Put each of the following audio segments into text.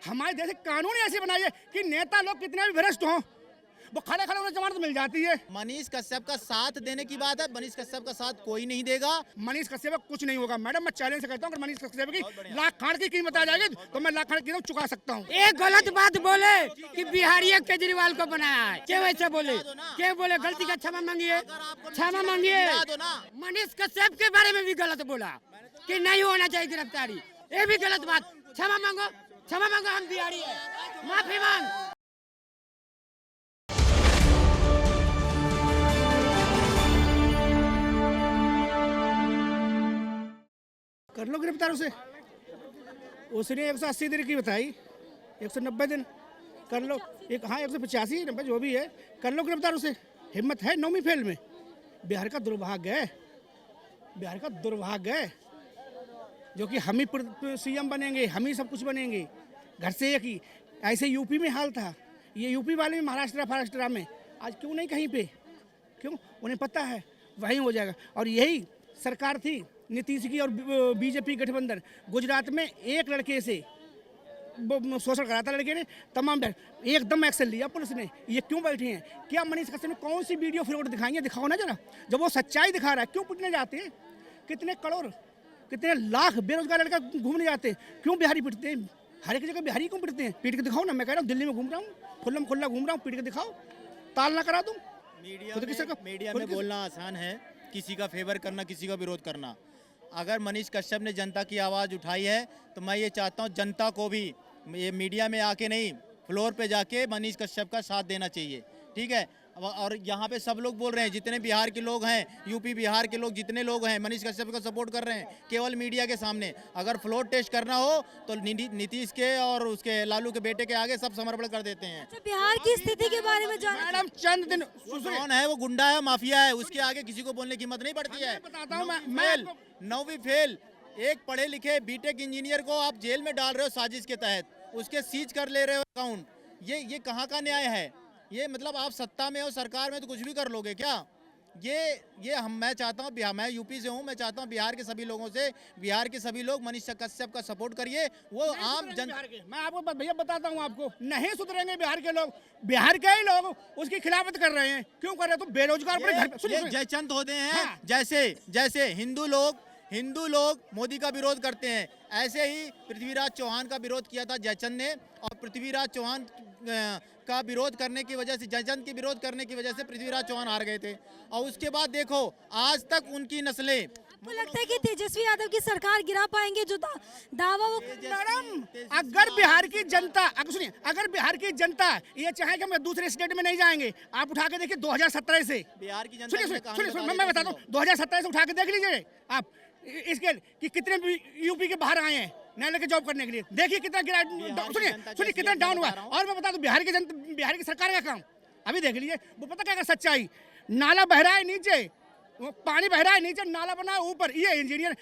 हमारे देश के कानून ऐसे बनाई है कि नेता लोग कितने भी भ्रष्ट हों, वो खड़े खड़े उन्हें जमानत मिल जाती है। मनीष कश्यप का साथ देने की बात है, मनीष कश्यप का साथ कोई नहीं देगा। मनीष कश्यप का कुछ नहीं होगा मैडम, मैं चैलेंज से कहता हूँ, अगर मनीष कश्यप की लाख खान की कीमत आ जाएगी तो मैं लाख खान की कीमत चुका सकता हूँ। एक गलत बात बोले कि बिहारी केजरीवाल को बनाया है, क्या वैसे बोले, क्या बोले गलती का क्षमा मांगिए, क्षमा मांगिए। मनीष कश्यप के बारे में भी गलत बोला कि नहीं होना चाहिए गिरफ्तारी, ये भी गलत बात। क्षमा मांगो, क्षमा मांगो, हम बिहारी है, माफी मांग। कर लो गिरफ्तार उसे, उसने 180 दिन की बताई, 190 दिन कर लो, एक हाँ 185 90 जो भी है, कर लो गिरफ्तार उसे। हिम्मत है 9वीं फेल में। बिहार का दुर्भाग्य है, बिहार का दुर्भाग्य है जो कि हम ही सीएम बनेंगे, हम ही सब कुछ बनेंगे, घर से एक ही। ऐसे यूपी में हाल था, ये यूपी वाले में महाराष्ट्र में, आज क्यों नहीं कहीं पे, क्यों, उन्हें पता है वहीं हो जाएगा। और यही सरकार थी नीतीश की और बीजेपी गठबंधन। गुजरात में एक लड़के से शोषण करा था लड़के ने, तमाम एकदम एक्शन लिया पुलिस ने। ये क्यों बैठे हैं, क्या मनीष कश्यप ने कौन सी वीडियो फ्रॉड दिखाई है, दिखाओ ना जरा। जब वो सच्चाई दिखा रहा है, क्यों पिटने जाते हैं, कितने करोड़ कितने लाख बेरोजगार लड़का घूमने जाते हैं, क्यों बिहारी पिटते हैं, हर एक जगह बिहारी क्यों पिटते हैं। पीट के दिखाओ ना, मैं कह रहा हूँ दिल्ली में घूम रहा हूँ, खुल्ला घूम रहा हूँ, पीट के दिखाओ, ताल ना करा दूँ। मीडिया में बोलना आसान है, किसी का फेवर करना, किसी का विरोध करना। अगर मनीष कश्यप ने जनता की आवाज़ उठाई है तो मैं ये चाहता हूँ जनता को भी ये मीडिया में आके नहीं, फ्लोर पे जाके मनीष कश्यप का साथ देना चाहिए, ठीक है। और यहाँ पे सब लोग बोल रहे हैं, जितने बिहार के लोग हैं, यूपी बिहार के लोग जितने लोग हैं मनीष कश्यप का सपोर्ट कर रहे हैं, केवल मीडिया के सामने। अगर फ्लोर टेस्ट करना हो तो नीतीश के और उसके लालू के बेटे के आगे सब समर्पण कर देते हैं। अच्छा, बिहार की स्थिति के बारे में जाना मैडम चंद दिन कौन है, वो गुंडा है, माफिया है, उसके आगे किसी को बोलने की हिम्मत नहीं पड़ती है। बताता हूँ मैं 9वीं फेल एक पढ़े लिखे बीटेक इंजीनियर को आप जेल में डाल रहे हो साजिश के तहत, उसके सीज कर ले रहे हो अकाउंट। ये कहाँ का न्याय है? ये मतलब आप सत्ता में हो, सरकार में, तो कुछ भी कर लोगे क्या? मैं चाहता हूँ, मैं यूपी से हूँ, मैं चाहता हूँ बिहार के सभी लोगों से, बिहार के सभी लोग मनीष कश्यप का सपोर्ट करिए। वो आम जन, मैं आपको भैया बताता हूँ, आपको नहीं सुधरेंगे बिहार के लोग, बिहार के ही लोग उसकी खिलाफत कर रहे हैं। क्यों कर रहे हैं? तो बेरोजगार पर घर जयचंद होते हैं। हाँ। जैसे हिंदू लोग मोदी का विरोध करते हैं, ऐसे ही पृथ्वीराज चौहान का विरोध किया था जयचंद ने, और पृथ्वीराज चौहान का विरोध करने की वजह से, जयचंद की विरोध करने की वजह से पृथ्वीराज चौहान हार गए थे। और उसके बाद देखो आज तक उनकी नस्लें। आपको लगता है कि तेजस्वी यादव की सरकार गिरा पाएंगे जो दावा वो? मैडम अगर बिहार की जनता, सुनिए, अगर बिहार की जनता ये चाहे कि हम दूसरे स्टेट में नहीं जाएंगे, आप उठा के देखिए 2017 से बिहार की जनता, सुनिए मैं बताता हूँ, 2017 से उठा के देख लीजिए आप इसके कि कितने यूपी के बाहर आए हैं नए लेके जॉब करने के लिए, देखिए कितना गिरा। सुनिए कितना डाउन हुआ। और मैं बता दूं बिहार की सरकार का काम अभी देख लीजिए, वो पता क्या सच्चाई, नाला बह रहा है नीचे, पानी बह रहा है नीचे, नाला बना है ऊपर। ये इंजीनियर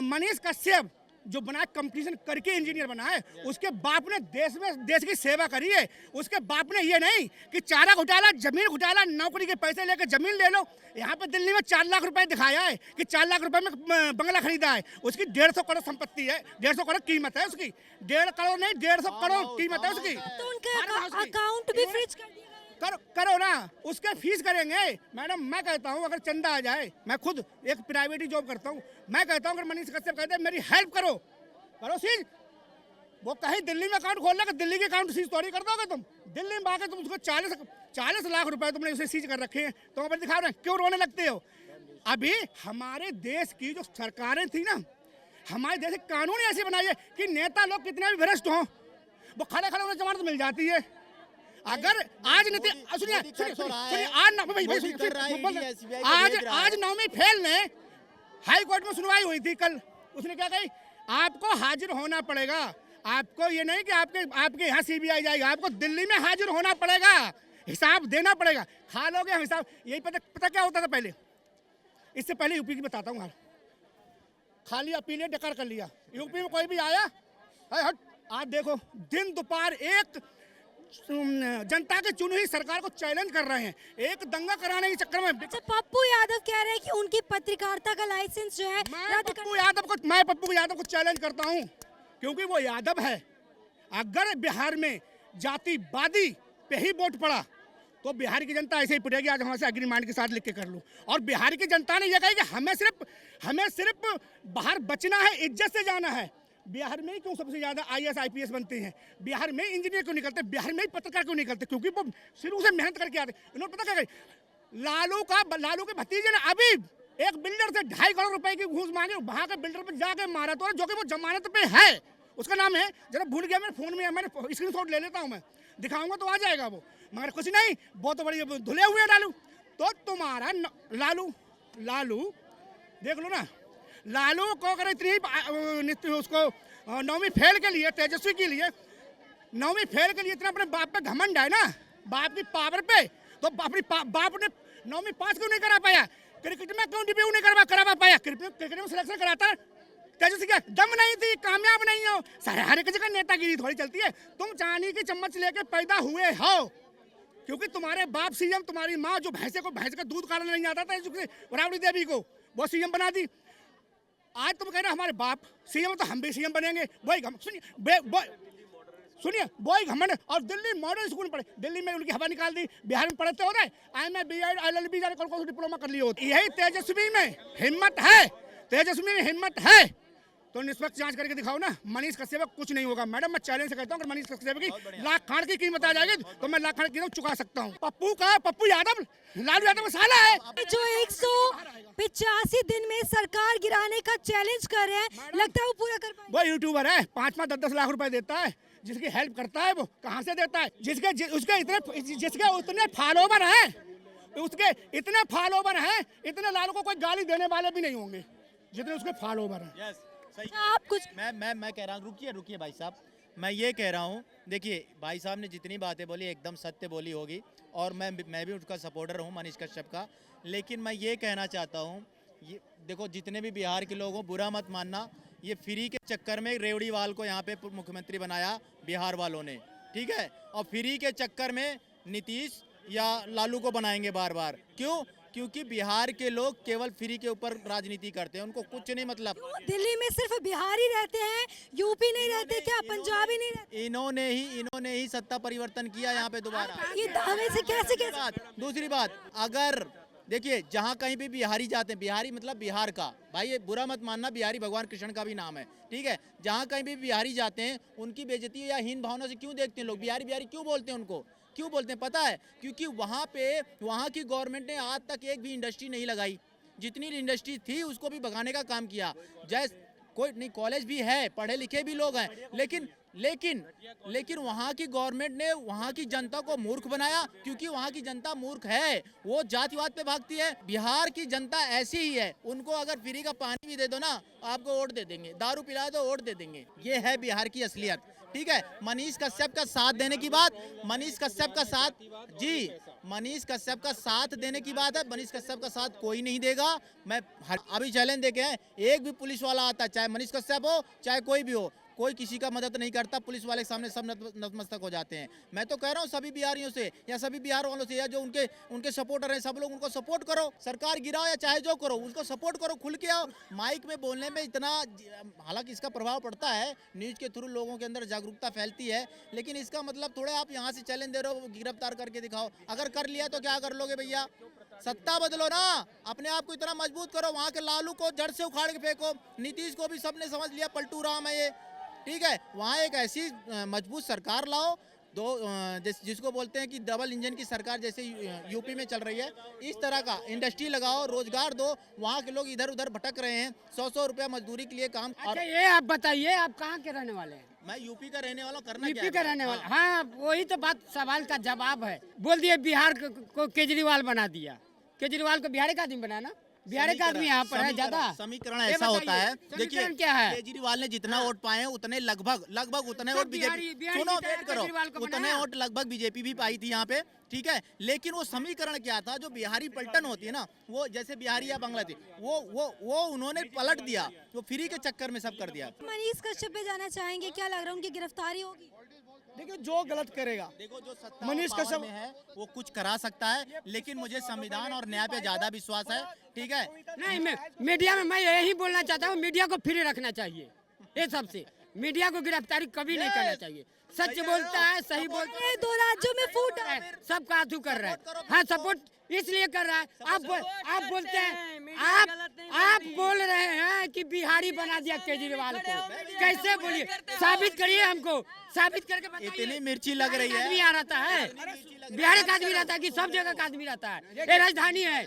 मनीष कश्यप जो बना, कंपटीशन करके इंजीनियर बना है, उसके बाप ने देश की सेवा करी है। उसके बाप ने ये नहीं कि चारा घोटाला, जमीन घोटाला, नौकरी के पैसे लेकर जमीन ले लो। यहाँ पे दिल्ली में 4 लाख रुपए दिखाया है कि 4 लाख रुपए में बंगला खरीदा है। उसकी 150 करोड़ संपत्ति है, 150 करोड़ कीमत है उसकी, 1.5 करोड़ नहीं 150 करोड़ कीमत है उसकी। तो उनका अकाउंट भी फ्रीज कर दिया। करो ना, उसके फीस करेंगे। मैडम मैं कहता हूँ अगर चंदा आ जाए, मैं खुद एक प्राइवेट ही जॉब करता हूँ, मैं कहता हूँ अगर मनीष कश्यप कहते हैं मेरी हेल्प करो सीज, वो कहीं दिल्ली में अकाउंट खोल लेगा, दिल्ली के अकाउंट सीज थोड़ी कर दोगे तुम। दिल्ली में आके तुम उसको 40 लाख रुपए तुमने उसे सीज कर रखे हैं, तो वहाँ दिखा रहे हैं, क्यों रोने लगते हो? अभी हमारे देश की जो सरकारें थी ना, हमारे देश के कानून ऐसे बनाई है कि नेता लोग कितने भी भ्रष्ट हों, वो खड़े खड़े उन्हें जमानत मिल जाती है। अगर आज सुनिए आज 9वीं फेल ने हाई कोर्ट में सुनवाई हुई थी कल, उसने क्या कही, आपको हाजिर होना पड़ेगा, आपको ये नहीं कि आपके यहाँ सीबीआई जाएगा, आपको दिल्ली में हाजिर होना पड़ेगा, हिसाब देना पड़ेगा। खा लोगे हम हिसाब। यही पता क्या होता था पहले, इससे पहले यूपी की बताता हूँ, खा लिया पी लिया डकार कर लिया। यूपी में कोई भी आया, आज देखो दिन दोपहर एक जनता के चुनी हुई सरकार को चैलेंज कर रहे हैं, एक दंगा कराने के चक्कर में। अच्छा, पप्पू यादव कह रहे हैं कि उनकी पत्रकारिता का लाइसेंस जो है मैं पप्पू यादव को चैलेंज करता हूं, क्योंकि वो यादव है। अगर बिहार में जातिवादी पे ही वोट पड़ा तो बिहार की जनता ऐसे ही पड़ेगी। आज वहाँ से एग्रीमेंट के साथ लिख के कर लो। और बिहार की जनता ने यह कहा कि हमें सिर्फ बाहर बचना है, इज्जत से जाना है। बिहार में ही क्यों सबसे ज्यादा IAS IPS बनते हैं? बिहार में इंजीनियर क्यों निकलते? बिहार में ही पत्रकार क्यों निकलते? क्योंकि वो शुरू से मेहनत करके आते। इन्होंने पता क्या कहा, लालू के भतीजे ने अभी एक बिल्डर से 2.5 करोड़ रुपए की घूस मांगी, वहां के बिल्डर पे जाके मारा तो, जो कि वो जमानत पे है। उसका नाम है, जरा भूल गया मेरे फोन में, मैंने स्क्रीनशॉट ले लेता हूँ, मैं दिखाऊंगा तो आ जाएगा वो, मगर कुछ नहीं, बहुत बड़ी धुले हुए लालू। तो तुम्हारा लालू देख लो ना, लालू को अगर इतनी उसको 9वीं फेल के लिए, तेजस्वी के लिए 9वीं फेल के लिए इतना अपने बाप पे घमंड है ना, बाप की पावर पे, तो अपनी बाप ने 9वीं पास क्यों नहीं करा पाया? क्रिकेट में क्यों डेब्यू नहीं करा पाया? क्रिकेट में सिलेक्शन कराता तेजस्वी क्या दम नहीं थी? कामयाब नहीं हो। हर एक जगह नेतागिरी थोड़ी चलती है। तुम चांदी की चम्मच लेके पैदा हुए हो, क्योंकि तुम्हारे बाप CM, तुम्हारी माँ जो भैंस का दूध काढ़ना नहीं आता था, राबड़ी देवी को वो CM बना दी। आज तुम कह रहे हो हमारे बाप CM, तो हम भी CM बनेंगे। सुनिए वही घमंड। और दिल्ली मॉडल स्कूल पढ़े, दिल्ली में उनकी हवा निकाल दी। बिहार में पढ़ते हो रहे, IMA BEd LLB जाने कौन डिप्लोमा कर लिए होते। यही तेजस्वी में हिम्मत है, तेजस्वी में हिम्मत है तो निष्पक्ष जांच करके दिखाओ ना। मनीष कश्यप कुछ नहीं होगा मैडम, मैं चैलेंज से कहता हूँ, अगर मनीष कश्यप की लाख खाड़ की कीमत आ जाएगी तो मैं लाख खाड़ की कीमत चुका सकता हूँ। पप्पू यादव, लालू यादव साला है जो 185 दिन में सरकार गिराने का चैलेंज कर रहे हैं, लगता है वो पूरा कर पाएंगे? वो यूट्यूबर है, 5-5, 10-10 लाख रुपए देता है, जिसकी हेल्प करता है वो कहाँ से देता है? जिसके उतने फॉलोवर हैं, उसके इतने फॉलोवर हैं, इतने लालू को कोई गाली देने वाले भी नहीं होंगे जितने उसके फॉलोवर हैं। आप कुछ मैं कह रहा हूँ, रुकिए भाई साहब, मैं ये कह रहा हूँ, देखिए भाई साहब ने जितनी बातें बोली एकदम सत्य बोली होगी, और मैं भी उसका सपोर्टर हूँ मनीष कश्यप का। लेकिन मैं ये कहना चाहता हूँ, ये देखो जितने भी बिहार के लोग हो, बुरा मत मानना, ये फ्री के चक्कर में रेवड़ीवाल को यहाँ पे मुख्यमंत्री बनाया बिहार वालों ने, ठीक है, और फ्री के चक्कर में नीतीश या लालू को बनाएंगे बार बार। क्यों? क्योंकि बिहार के लोग केवल फ्री के ऊपर राजनीति करते हैं, उनको कुछ नहीं मतलब। दिल्ली में सिर्फ बिहारी रहते हैं, यूपी नहीं रहते क्या? पंजाबी नहीं रहते? इन्होंने ही सत्ता परिवर्तन किया यहाँ पे दोबारा। ये दावे से कैसे दूसरी बात, अगर देखिए जहाँ कहीं भी बिहारी जाते हैं, बिहारी मतलब बिहार का, भाई ये बुरा मत मानना, बिहारी भगवान कृष्ण का भी नाम है, ठीक है, जहाँ कहीं भी बिहारी जाते हैं उनकी बेइज्जती या हीन भावना से क्यों देखते हैं लोग? बिहारी क्यों बोलते हैं उनको? क्यों बोलते हैं पता है? क्योंकि वहाँ की गवर्नमेंट ने आज तक एक भी इंडस्ट्री नहीं लगाई, जितनी इंडस्ट्री थी उसको भी भगाने का काम किया। जैसे कोई नहीं, कॉलेज भी है, पढ़े लिखे भी लोग हैं, लेकिन वहाँ की गवर्नमेंट ने वहाँ की जनता को मूर्ख बनाया, क्योंकि वहाँ की जनता मूर्ख है, वो जातिवाद पे भागती है। बिहार की जनता ऐसी ही है, उनको अगर फ्री का पानी भी दे दो ना, आपको वोट दे देंगे, दारू पिला दो वोट दे देंगे। ये है बिहार की असलियत, ठीक है। मनीष कश्यप का साथ देने की बात, मनीष कश्यप का साथ देने की बात है, मनीष कश्यप का साथ कोई नहीं देगा। मैं अभी चैलेंज देके हैं, एक भी पुलिस वाला आता है, चाहे मनीष कश्यप हो चाहे कोई भी हो, कोई किसी का मदद नहीं करता, पुलिस वाले के सामने सब नतमस्तक हो जाते हैं। मैं तो कह रहा हूँ सभी बिहारियों से या सभी बिहार वालों से, या जो उनके सपोर्टर हैं, सब लोग उनको सपोर्ट करो, सरकार गिराओ या चाहे जो करो, उसको सपोर्ट करो, खुल के आओ। माइक में बोलने में इतना, हालांकि इसका प्रभाव पड़ता है, न्यूज़ के थ्रू लोगों के अंदर जागरूकता फैलती है, लेकिन इसका मतलब थोड़े आप यहाँ से चैलेंज दे रहे हो, गिरफ्तार करके दिखाओ। अगर कर लिया तो क्या कर लोगे भैया? सत्ता बदलो ना, अपने आप को इतना मजबूत करो। वहाँ के लालू को जड़ से उखाड़ के फेंको, नीतीश को भी सबने समझ लिया पलटू राम है ये, ठीक है। वहाँ एक ऐसी मजबूत सरकार लाओ, जिसको बोलते हैं कि डबल इंजन की सरकार जैसे यूपी में चल रही है, इस तरह का इंडस्ट्री लगाओ, रोजगार दो। वहाँ के लोग इधर उधर भटक रहे हैं, 100 रुपया मजदूरी के लिए काम। अच्छा ये आप बताइए, आप कहाँ के रहने वाले हैं? मैं यूपी का रहने वाला, करना यूपी का रहने वाला, हाँ वही तो बात, सवाल का जवाब है। बोल दिए बिहार को केजरीवाल बना दिया, केजरीवाल को बिहार का आदमी बनाना, बिहार का आदमी यहाँ पर है ज्यादा। समीकरण ऐसा होता है, देखिए क्या है, केजरीवाल ने जितना वोट पाए उतने लगभग उतने वोट बीजेपी, सुनो वेट करो, उतने वोट लगभग बीजेपी भी पाई थी यहाँ पे, ठीक है। लेकिन वो समीकरण क्या था, जो बिहारी पलटन होती है ना, वो जैसे बिहारी या बांग्लादेश, वो उन्होंने पलट दिया, वो फ्री के चक्कर में सब कर दिया। मनीष कश्यप पे जाना चाहेंगे, क्या लग रहा है उनकी गिरफ्तारी होगी? देखिए जो गलत करेगा, देखो जो सत्ता मनीष कश्यप में है वो कुछ करा सकता है, लेकिन मुझे संविधान और न्याय पे ज्यादा विश्वास है, ठीक है। नहीं मीडिया में मैं यही बोलना चाहता हूँ, मीडिया को फ्री रखना चाहिए, ये सबसे मीडिया को गिरफ्तारी कभी नहीं करना चाहिए। सच बोलता है, सही बोलता है। 2 राज्यों में फूट है। सब काथू कर रहा है। हाँ, सपोर्ट इसलिए कर रहा है। आप बोलते हैं, आप बोल रहे हैं कि बिहारी बना दिया केजरीवाल को। कैसे बोलिए? साबित करिए हमको, साबित करके बताइए। इतनी मिर्ची लग रही है। आदमी आ रहता है, बिहार का आदमी रहता है कि सब जगह का आदमी रहता है? ये राजधानी है।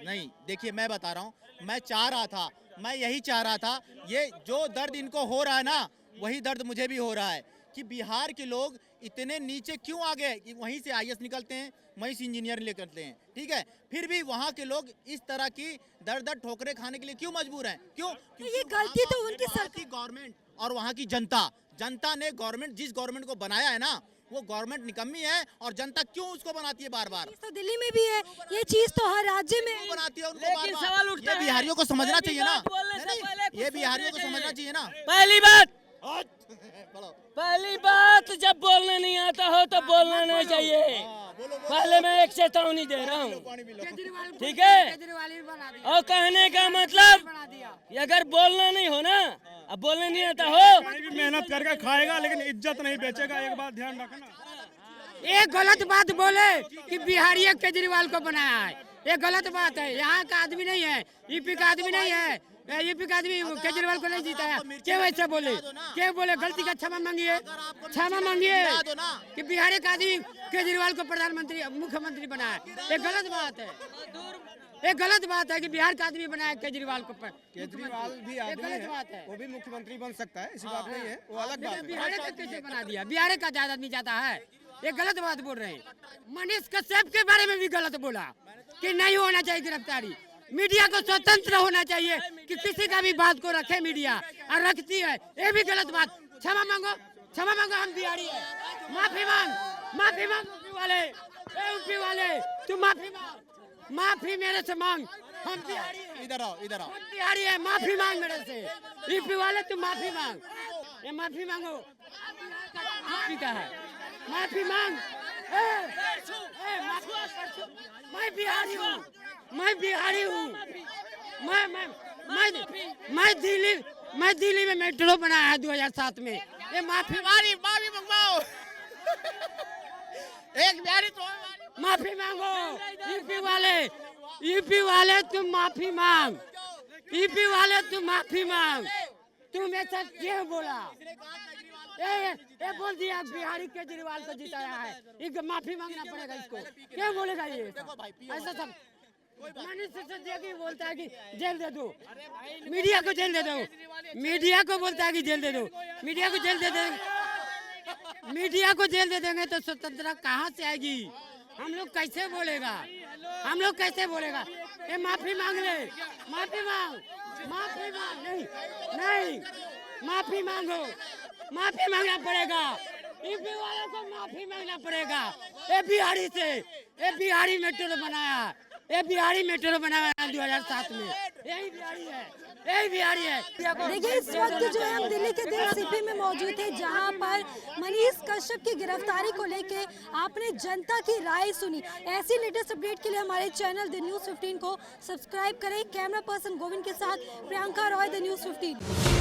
नहीं, देखिए मैं बता रहा हूँ, मैं चाह रहा था, मैं यही चाह रहा था, ये जो दर्द इनको हो रहा है ना, वही दर्द मुझे भी हो रहा है कि बिहार के लोग इतने नीचे क्यों आ गए कि वहीं से आईएएस निकलते हैं, वहीं से इंजीनियर निकलते हैं, ठीक है, फिर भी वहाँ के लोग इस तरह की दर दर ठोकरें खाने के लिए क्यों मजबूर हैं? क्यों? ये गलती तो उनकी वहाँ की गवर्नमेंट और वहाँ की जनता ने गवर्नमेंट, जिस गवर्नमेंट को बनाया है ना, वो गवर्नमेंट निकम्मी है और जनता क्यों उसको बनाती है बार बार? तो दिल्ली में भी है ये चीज, तो हर राज्य में क्यों बनाती है उनको बार बार? ये बिहारियों को समझना चाहिए ना, ये बिहारियों को समझना चाहिए ना। पहली बात जब बोलने नहीं आता हो तो बोलना नहीं चाहिए। पहले मैं एक चेतावनी दे रहा हूँ, ठीक है? और कहने का मतलब अगर बोलना नहीं हो ना, अब बोलने नहीं आता हो, भी मेहनत करके खाएगा लेकिन इज्जत नहीं बेचेगा। एक बात ध्यान रखना। एक गलत बात बोले कि बिहारी केजरीवाल को बनाया है, ये गलत बात है। यहाँ का आदमी नहीं है, यूपी का आदमी नहीं है, यूपी का आदमी केजरीवाल को नहीं जीता है। क्या वैसे बोले? क्या बोले? गलती का क्षमा मांगिए, क्षमा मांगिए कि बिहार का आदमी केजरीवाल को प्रधानमंत्री मुख्यमंत्री बनाया। ये गलत बात है, ये गलत बात है कि बिहार का आदमी बनाया केजरीवाल को। केजरीवाल भी आदमी है, वो भी मुख्यमंत्री बन सकता है, ऐसी बात नहीं है, वो अलग बात है। बिहार का कैसे बना दिया? बिहार का ज्यादा आदमी जाता है, ये गलत बात बोल रहे हैं। मनीष कश्यप के बारे में भी गलत बोला कि नहीं होना चाहिए गिरफ्तारी। मीडिया को स्वतंत्र होना चाहिए कि किसी का भी बात को रखे मीडिया, और रखती है, ये भी गलत बात। क्षमा मांगो, क्षमा मांगो, हम बिहारी है। माफी मांग, माफी मांग यूपी वाले, तू माफी मांग, माफी मेरे से मांग। हम बिहारी है, इधर आओ, इधर आओ। हम बिहारी है, माफी मांग मेरे से। यूपी वाले तू माफी मांग, ये माफी मांगो। माफी का है, माफी मांग। मैं बिहारी हूँ, मैं बिहारी हूँ। मैं दिल्ली में मेट्रो बनाया है 2007 में। ये माफी मंगवाओ। एक बिहारी तो माफी मांगो। यूपी वाले तुम माफी मांग, यूपी वाले तुम माफी मांग। तुम ऐसा क्यों बोला? ये बोल दिया बिहारी केजरीवाल को जिताया है, एक माफी मांगना पड़ेगा इसको। क्या बोलेगा ये? ऐसा सब मनीष सिसोदिया की बोलता है कि जेल दे दो, मीडिया को जेल दे दो, मीडिया को बोलता है कि जेल दे दो, मीडिया को जेल दे देंगे, मीडिया को जेल दे देंगे तो स्वतंत्रता कहाँ से आएगी? हम लोग कैसे बोलेगा? हम लोग कैसे बोलेगा? ये माफी मांग ले, माफी मांग, माफी मांग। नहीं, माफी मांगो, माफी मांगना पड़ेगा। यूपी वालों को माफी मांगना पड़ेगा। ये बिहारी से, ये बिहारी मेट्रो बनाया, ये बिहारी मेट्रो बनाया 2007 में। यही बिहारी है, यही बिहारी है। देखिए इस वक्त जो है हम दिल्ली के दिल सिटी में मौजूद थे, जहां पर मनीष कश्यप की गिरफ्तारी को लेके आपने जनता की राय सुनी। ऐसी लेटेस्ट अपडेट के लिए हमारे चैनल द न्यूज़ 15 को सब्सक्राइब करें। कैमरा पर्सन गोविंद के साथ प्रियंका रॉय, द न्यूज़ 15।